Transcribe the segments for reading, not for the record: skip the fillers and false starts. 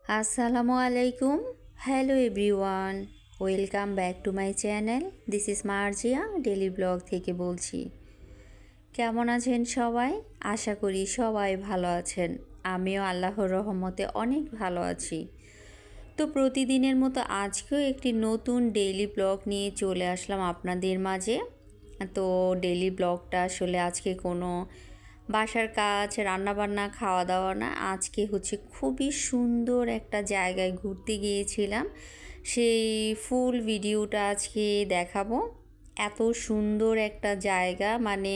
Assalamu alaikum. Hello everyone. Welcome back to my channel. This is Marjia daily blog থেকে বলছি। কেমন আছেন সবাই? আশা করি সবাই ভালো আছেন। আমিও আল্লাহর রহমতে অনেক ভালো আছি। তো প্রতিদিনের মতো আজকেও একটি নতুন ডেইলি ব্লগ নিয়ে চলে আসলাম আপনাদের মাঝে। তো ডেইলি ব্লগটা আসলে আজকে কোনো বাসার কাজ রান্নাবান্না খাওয়া দাওয়া না, আজকে হচ্ছে খুবই সুন্দর একটা জায়গায় ঘুরতে গিয়েছিলাম, সেই ফুল ভিডিওটা আজকে দেখাবো। এত সুন্দর একটা জায়গা, মানে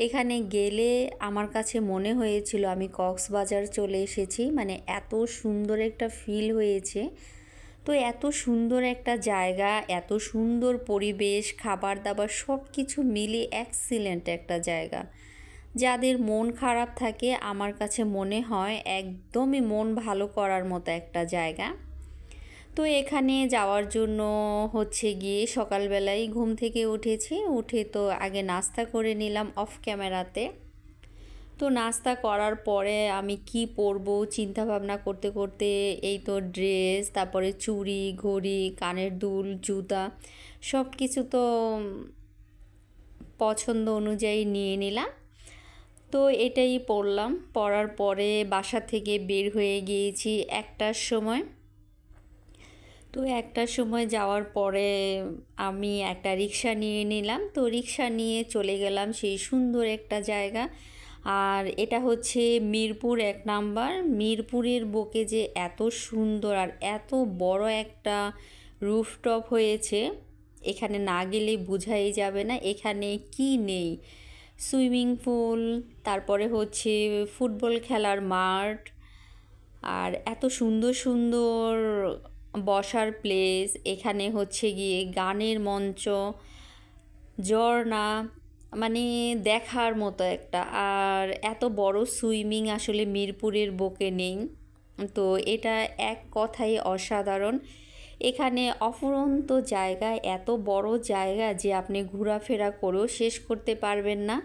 এখানে গেলে আমার কাছে মনে হয়েছিল আমি কক্সবাজার চলে এসেছি, মানে এত সুন্দর একটা ফিল হয়েছে। তো এত সুন্দর একটা জায়গা, এত সুন্দর পরিবেশ, খাবার দাবার সব কিছু মিলে এক্সিলেন্ট একটা জায়গা। যাদের মন খারাপ থাকে আমার কাছে মনে হয় একদমই মন ভালো করার মতো একটা জায়গা। তো এখানে যাওয়ার জন্য হচ্ছে গিয়ে সকালবেলায় ঘুম থেকে উঠেছি, উঠে তো আগে নাস্তা করে নিলাম অফ ক্যামেরাতে। তো নাস্তা করার পরে আমি কি পরবো চিন্তা ভাবনা করতে করতে এই তো ড্রেস, তারপরে চুড়ি, ঘড়ি, কানের দুল, জুতা সব কিছু তো পছন্দ অনুযায়ী নিয়ে নিলাম। তো এটাই পরলাম, পরার পরে বাসা থেকে বের হয়ে গিয়েছি 1টার সময়। তো 1টার সময় যাওয়ার পরে আমি একটা রিক্সা নিয়ে নিলাম, তো রিক্সা নিয়ে চলে গেলাম সেই সুন্দর একটা জায়গা। আর এটা হচ্ছে মিরপুর 1 নাম্বার। মিরপুরের বুকে যে এত সুন্দর আর এত বড় একটা রুফটপ হয়েছে, এখানে না গেলে বোঝাই যাবে না এখানে কি নেই। সুইমিং পুল, তারপরে হচ্ছে ফুটবল খেলার মাঠ, আর এত সুন্দর সুন্দর বসার প্লেস, এখানে হচ্ছে গিয়ে গানের মঞ্চ, ঝর্ণা, মানে দেখার মতো একটা। আর এত বড় সুইমিং আসলে মিরপুরের বুকে নেই। তো এটা এক কথায় অসাধারণ। এখানে অফুরন্ত জায়গা, এত বড় জায়গা যে আপনি ঘোরাফেরা করেও শেষ করতে পারবেন না।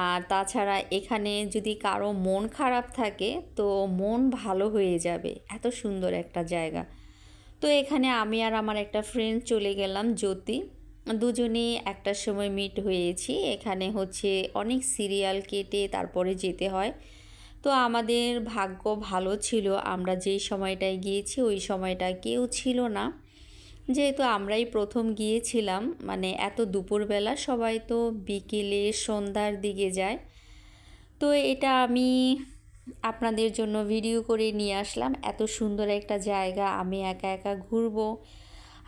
আর তাছাড়া এখানে যদি কারো মন খারাপ থাকে তো মন ভালো হয়ে যাবে, এত সুন্দর একটা জায়গা। তো এখানে আমি আর আমার একটা ফ্রেন্ড চলে গেলাম জ্যোতি, দুজনেই 1টার সময় মিট হয়েছি। এখানে হচ্ছে অনেক সিরিয়াল কেটে তারপরে যেতে হয়। তো আমাদের ভাগ্য ভালো ছিল, আমরা যেই সময়টায় গিয়েছি ওই সময়টা কেউ ছিল না, যেহেতু আমরাই প্রথম গিয়েছিলাম। মানে এত দুপুরবেলা, সবাই তো বিকেলে সন্ধ্যার দিকে যায়। তো এটা আমি আপনাদের জন্য ভিডিও করে নিয়ে আসলাম। এত সুন্দর একটা জায়গা আমি একা একা ঘুরবো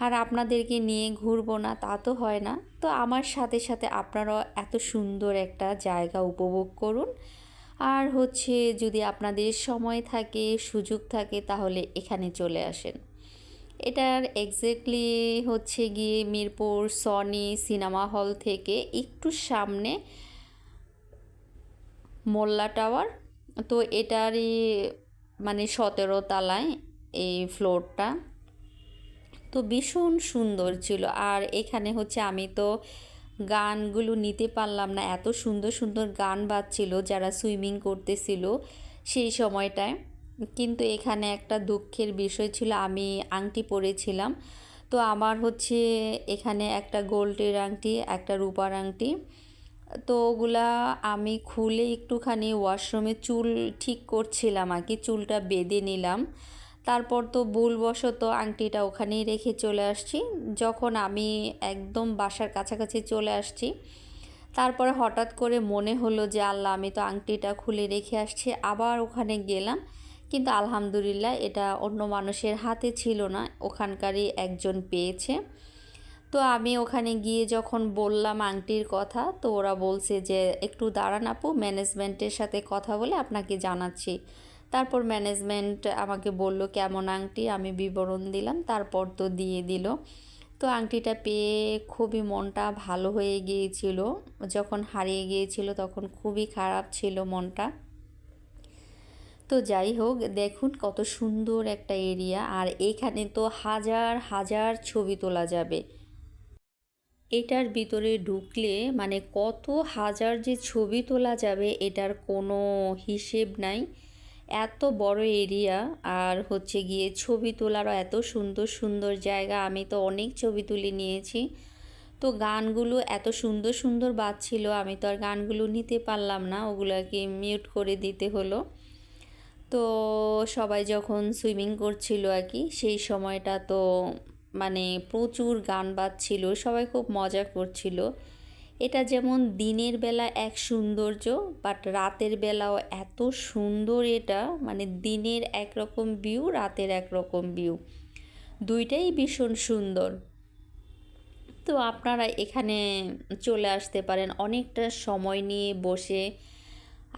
আর আপনাদেরকে নিয়ে ঘুরবো না তা তো হয় না। তো আমার সাথে সাথে আপনারাও এত সুন্দর একটা জায়গা উপভোগ করুন। আর হচ্ছে যদি আপনাদের সময় থাকে, সুযোগ থাকে, তাহলে এখানে চলে আসেন। এটার এক্স্যাক্টলি হচ্ছে গিয়ে মিরপুর সনি সিনেমা হল থেকে একটু সামনে মোল্লা টাওয়ার। তো এটারই মানে 17 তলায় এই ফ্লোরটা। তো ভীষণ সুন্দর ছিল। আর এখানে হচ্ছে আমি তো গানগুলো নিতে পারলাম না, এত সুন্দর সুন্দর গান বাজছিল যারা সুইমিং করতেছিল সেই সময়টায়। কিন্তু এখানে একটা দুঃখের বিষয় ছিল, আমি আংটি পরেছিলাম। তো আমার হচ্ছে এখানে একটা গোল্ডের আংটি, একটা রূপার আংটি। তো ওগুলা আমি খুলে একটুখানি ওয়াশরুমে চুল ঠিক করছিলাম আর কি, চুলটা বেঁধে নিলাম। তারপর তো ভুলবশত আংটিটা ওখানেই রেখে চলে আসছি। যখন আমি একদম বাসার কাছাকাছি চলে আসছি, তারপরে হঠাৎ করে মনে হলো যে আল্লাহ, আমি তো আংটিটা খুলে রেখে আসছি। আবার ওখানে গেলাম, কিন্তু আলহামদুলিল্লাহ এটা অন্য মানুষের হাতে ছিল না, ওখানকারই একজন পেয়েছে। তো আমি ওখানে গিয়ে যখন বললাম আংটির কথা, তো ওরা বলছে যে একটু দাঁড়ান আপু, ম্যানেজমেন্টের সাথে কথা বলে আপনাকে জানাচ্ছি। তারপর ম্যানেজমেন্ট আমাকে বলল কেমন আংটি, আমি বিবরণ দিলাম, তারপর তো দিয়ে দিল। তো আংটিটা পেয়ে খুবই মনটা ভালো হয়ে গিয়েছিল। যখন হারিয়ে গিয়েছিল তখন খুবই খারাপ ছিল মনটা। তো যাই হোক, দেখুন কত সুন্দর একটা এরিয়া, আর এখানে তো হাজার হাজার ছবি তোলা যাবে। এটার ভিতরে ঢুকলে মানে কত হাজার যে ছবি তোলা যাবে এটার কোনো হিসেব নাই। এত বড় এরিয়া, আর হচ্ছে গিয়ে ছবি তোলারও এত সুন্দর সুন্দর জায়গা। আমি তো অনেক ছবি তুলে নিয়েছি। তো গানগুলো এত সুন্দর সুন্দর বাজছিল, আমি তো আর গানগুলো নিতে পারলাম না, ওগুলোকে মিউট করে দিতে হলো। তো সবাই যখন সুইমিং করছিল আর কি, সেই সময়টা তো মানে প্রচুর গান বাজছিল, সবাই খুব মজা করছিল। এটা যেমন দিনের বেলা এক সৌন্দর্য, বাট রাতের বেলাও এত সুন্দর। এটা মানে দিনের একরকম ভিউ, রাতের একরকম ভিউ, দুইটাই ভীষণ সুন্দর। তো আপনারা এখানে চলে আসতে পারেন, অনেকটা সময় নিয়ে বসে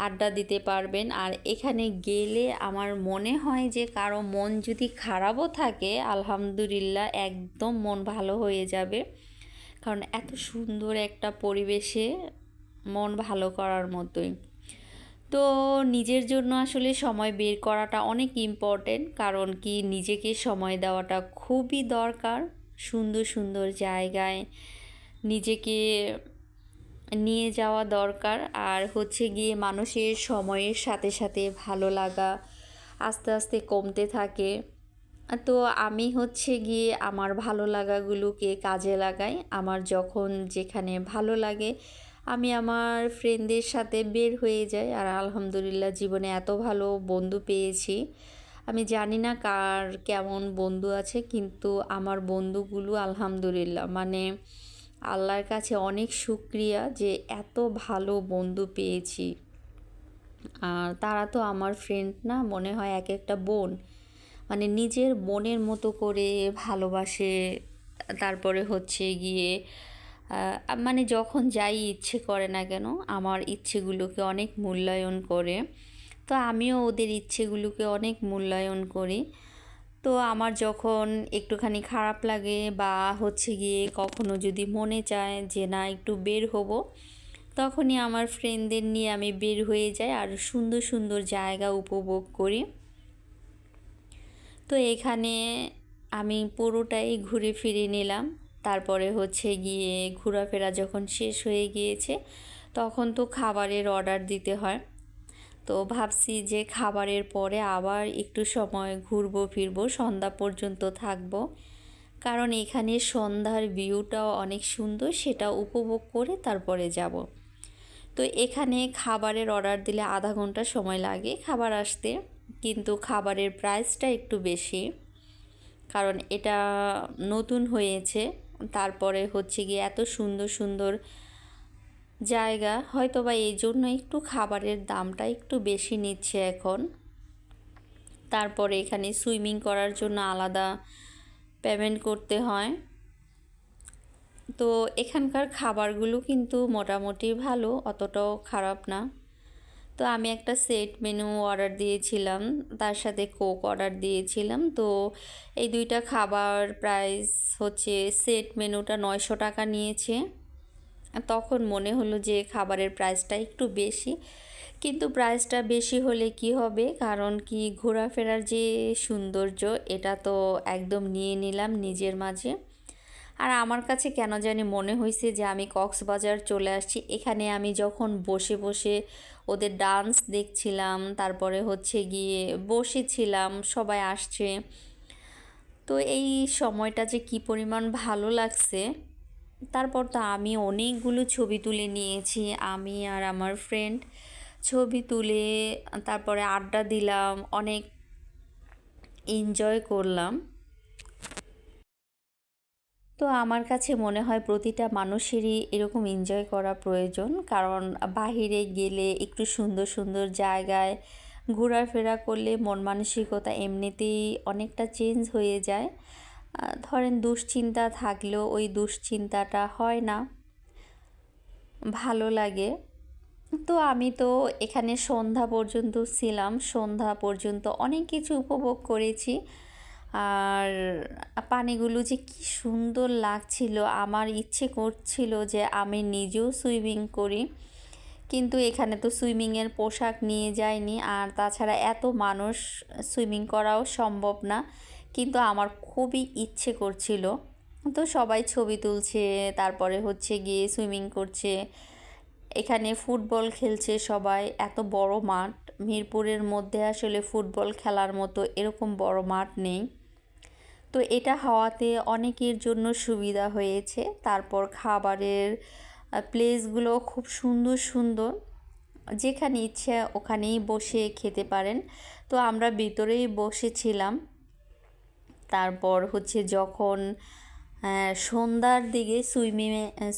আড্ডা দিতে পারবেন। আর এখানে গেলে আমার মনে হয় যে কারো মন যদি খারাপও থাকে, আলহামদুলিল্লাহ একদম মন ভালো হয়ে যাবে। কারণ এত সুন্দর একটা পরিবেশে মন ভালো করার মতোই। তো নিজের জন্য আসলে সময় বের করাটা অনেক ইম্পর্টেন্ট, কারণ কি নিজেকে সময় দেওয়াটা খুবই দরকার। সুন্দর সুন্দর জায়গায় নিজেকে নিয়ে যাওয়া দরকার। আর হচ্ছে গিয়ে মানুষের সময়ের সাথে সাথে ভালো লাগা আস্তে আস্তে কমতে থাকে। তো আমি হচ্ছে গিয়ে আমার ভালো লাগাগুলোকে কাজে লাগাই। আমার যখন যেখানে ভালো লাগে আমি আমার ফ্রেন্ডদের সাথে বের হয়ে যাই। আর আলহামদুলিল্লাহ জীবনে এত ভালো বন্ধু পেয়েছি। আমি জানি না কার কেমন বন্ধু আছে, কিন্তু আমার বন্ধুগুলো আলহামদুলিল্লাহ মানে আল্লাহর কাছে অনেক শুকরিয়া যে এত ভালো বন্ধু পেয়েছি। আর তারা তো আমার ফ্রেন্ড না, মনে হয় এক একটা বোন, মানে নিজের বোনের মতো করে ভালোবাসে। তারপরে হচ্ছে গিয়ে মানে যখন যাই ইচ্ছে করে না কেন, আমার ইচ্ছেগুলোকে অনেক মূল্যায়ন করে। তো আমিও ওদের ইচ্ছেগুলোকে অনেক মূল্যায়ন করি। তো আমার যখন একটুখানি খারাপ লাগে বা হচ্ছে গিয়ে কখনো যদি মনে চায় যে না একটু বের হব, তখনই আমার ফ্রেন্ডদের নিয়ে আমি বের হয়ে যাই আর সুন্দর সুন্দর জায়গা উপভোগ করি। তো এখানে আমি পুরোটাই ঘুরে ফিরে নিলাম। তারপরে হচ্ছে গিয়ে ঘোরাফেরা যখন শেষ হয়ে গিয়েছে, তখন তো খাবারের অর্ডার দিতে হয়। তো ভাবছি যে খাবারের পরে আবার একটু সময় ঘুরবো ফিরবো, সন্ধ্যা পর্যন্ত থাকবো। কারণ এখানে সন্ধ্যার ভিউটাও অনেক সুন্দর, সেটা উপভোগ করে তারপরে যাব। তো এখানে খাবারের অর্ডার দিলে আধা ঘন্টা সময় লাগে খাবার আসতে, কিন্তু খাবারের প্রাইসটা একটু বেশি, কারণ এটা নতুন হয়েছে। তারপরে হচ্ছে গিয়ে এত সুন্দর সুন্দর জায়গা, হয়তো বা এই জন্য একটু খাবারের দামটা একটু বেশি নিচ্ছে এখন। তারপরে এখানে সুইমিং করার জন্য আলাদা পেমেন্ট করতে হয়। তো এখানকার খাবারগুলো কিন্তু মোটামুটি ভালো, অতটাও খারাপ না। তো আমি একটা সেট মেনু অর্ডার দিয়েছিলাম, তার সাথে কোক অর্ডার দিয়েছিলাম। তো এই দুইটা খাবার প্রাইস হচ্ছে, সেট মেনুটা 900 টাকা নিয়েছে। তখন মনে হলো যে খাবারের প্রাইসটা একটু বেশি, কিন্তু প্রাইসটা বেশি হলে কি হবে, কারণ কি ঘোরাফেরার যে সৌন্দর্য এটা তো একদম নিয়ে নিলাম নিজের মাঝে। আর আমার কাছে কেন জানি মনে হয়েছে যে আমি কক্সবাজার চলে আসছি। এখানে আমি যখন বসে বসে ওদের ডান্স দেখছিলাম, তারপরে হচ্ছে গিয়ে বসেছিলাম, সবাই আসছে, তো এই সময়টা যে কি পরিমাণ ভালো লাগছে। তারপর তো আমি অনেকগুলো ছবি তুলে নিয়েছি, আমি আর আমার ফ্রেন্ড ছবি তুলে তারপরে আড্ডা দিলাম, অনেক এনজয় করলাম। তো আমার কাছে মনে হয় প্রতিটা মানুষেরই এরকম এনজয় করা প্রয়োজন, কারণ বাহিরে গেলে একটু সুন্দর সুন্দর জায়গায় ঘোরাফেরা করলে মন মানসিকতা এমনিতেই অনেকটা চেঞ্জ হয়ে যায়। ধরেন দুশ্চিন্তা থাকলেও ওই দুশ্চিন্তাটা হয় না, ভালো লাগে। তো আমি তো এখানে সন্ধ্যা পর্যন্ত ছিলাম, সন্ধ্যা পর্যন্ত অনেক কিছু উপভোগ করেছি। আর পানিগুলো যে কি সুন্দর লাগছিল, আমার ইচ্ছে করছিল যে আমি নিজেও সুইমিং করি, কিন্তু এখানে তো সুইমিংয়ের পোশাক নিয়ে যায়নি। আর তাছাড়া এত মানুষ সুইমিং করাও সম্ভব না, কিন্তু আমার খুবই ইচ্ছে করছিল। তো সবাই ছবি তুলছে, তারপরে হচ্ছে গিয়ে সুইমিং করছে, এখানে ফুটবল খেলছে সবাই, এত বড় মাঠ। মিরপুরের মধ্যে আসলে ফুটবল খেলার মতো এরকম বড় মাঠ নেই। তো এটা হওয়াতে অনেকের জন্য সুবিধা হয়েছে। তারপর খাবারের প্লেসগুলো খুব সুন্দর সুন্দর, যেখানে ইচ্ছে ওখানেই বসে খেতে পারেন। তো আমরা ভিতরেই বসেছিলাম। তারপর হচ্ছে যখন সন্ধ্যার দিকে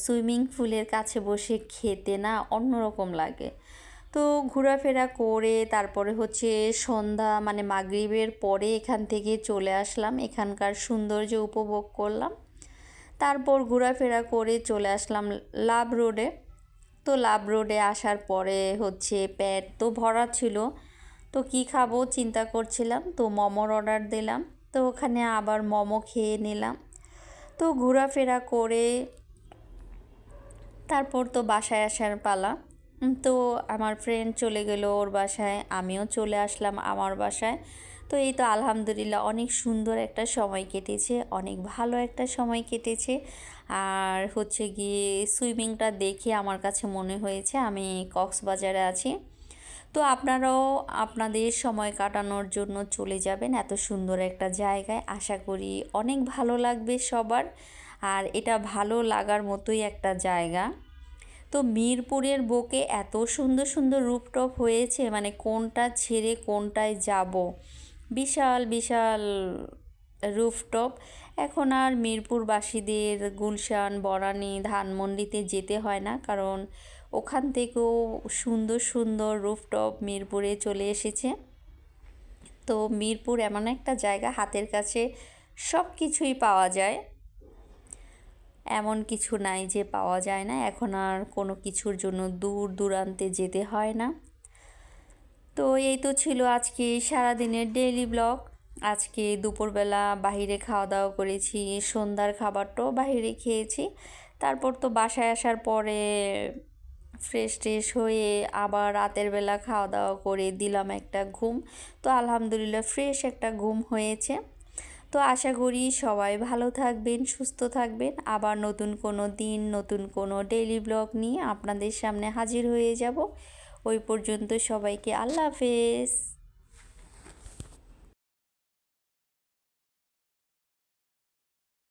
সুইমিং পুলের কাছে বসে খেতে না অন্যরকম লাগে। তো ঘোরাফেরা করে তারপরে হচ্ছে সন্ধ্যা মানে মাগরিবের পরে এখান থেকে চলে আসলাম, এখানকার সৌন্দর্য উপভোগ করলাম। তারপর ঘোরাফেরা করে চলে আসলাম লাভ রোডে। তো লাভ রোডে আসার পরে হচ্ছে পেট তো ভরা ছিল, তো কি খাবো চিন্তা করছিলাম, তো মোমোর অর্ডার দিলাম। তো ওখানে আবার মোমো খেয়ে নিলাম। তো ঘোরাফেরা করে তারপর তো বাসায় আসার পালা। তো আমার ফ্রেন্ড চলে গেল ওর বাসায়, আমিও চলে আসলাম আমার বাসায়। তো এই তো আলহামদুলিল্লাহ অনেক সুন্দর একটা সময় কেটেছে, অনেক ভালো একটা সময় কেটেছে। আর হচ্ছে গিয়ে সুইমিংটা দেখে আমার কাছে মনে হয়েছে আমি কক্সবাজারে আছি। তো আপনারাও আপনাদের সময় কাটানোর জন্য চলে যাবেন এত সুন্দর একটা জায়গায়, আশা করি অনেক ভালো লাগবে সবার। আর এটা ভালো লাগার মতোই একটা জায়গা। তো মিরপুরের বুকে এত সুন্দর সুন্দর রুফটপ হয়েছে, মানে কোনটা ছেড়ে কোনটায় যাব, বিশাল বিশাল রুফটপ। এখন আর মিরপুরবাসীদের গুলশান, বনানী, ধানমন্ডিতে যেতে হয় না, কারণ ওখান থেকেও সুন্দর সুন্দর রুফটপ মিরপুরে চলে এসেছে। তো মিরপুর এমন একটা জায়গা, হাতের কাছে সব কিছুই পাওয়া যায়, এমন কিছু নাই যে পাওয়া যায় না। এখন আর কোনো কিছুর জন্য দূর দূরান্তে যেতে হয় না। তো এই তো ছিল আজকে সারাদিনের ডেইলি ব্লগ। আজকে দুপুরবেলা বাহিরে খাওয়া দাওয়া করেছি, সন্ধ্যার খাবারটাও বাহিরে খেয়েছি। তারপর তো বাসায় আসার পরে ফ্রেশ ট্রেশ হয়ে আবার রাতের বেলা খাওয়া দাওয়া করে দিলাম একটা ঘুম। তো আলহামদুলিল্লাহ ফ্রেশ একটা ঘুম হয়েছে। তো আশা করি সবাই ভালো থাকবেন, সুস্থ থাকবেন। আবার নতুন কোনো দিন নতুন কোনো ডেইলি ব্লগ নিয়ে আপনাদের সামনে হাজির হয়ে যাব। ওই পর্যন্ত সবাইকে আল্লাহ হাফেজ।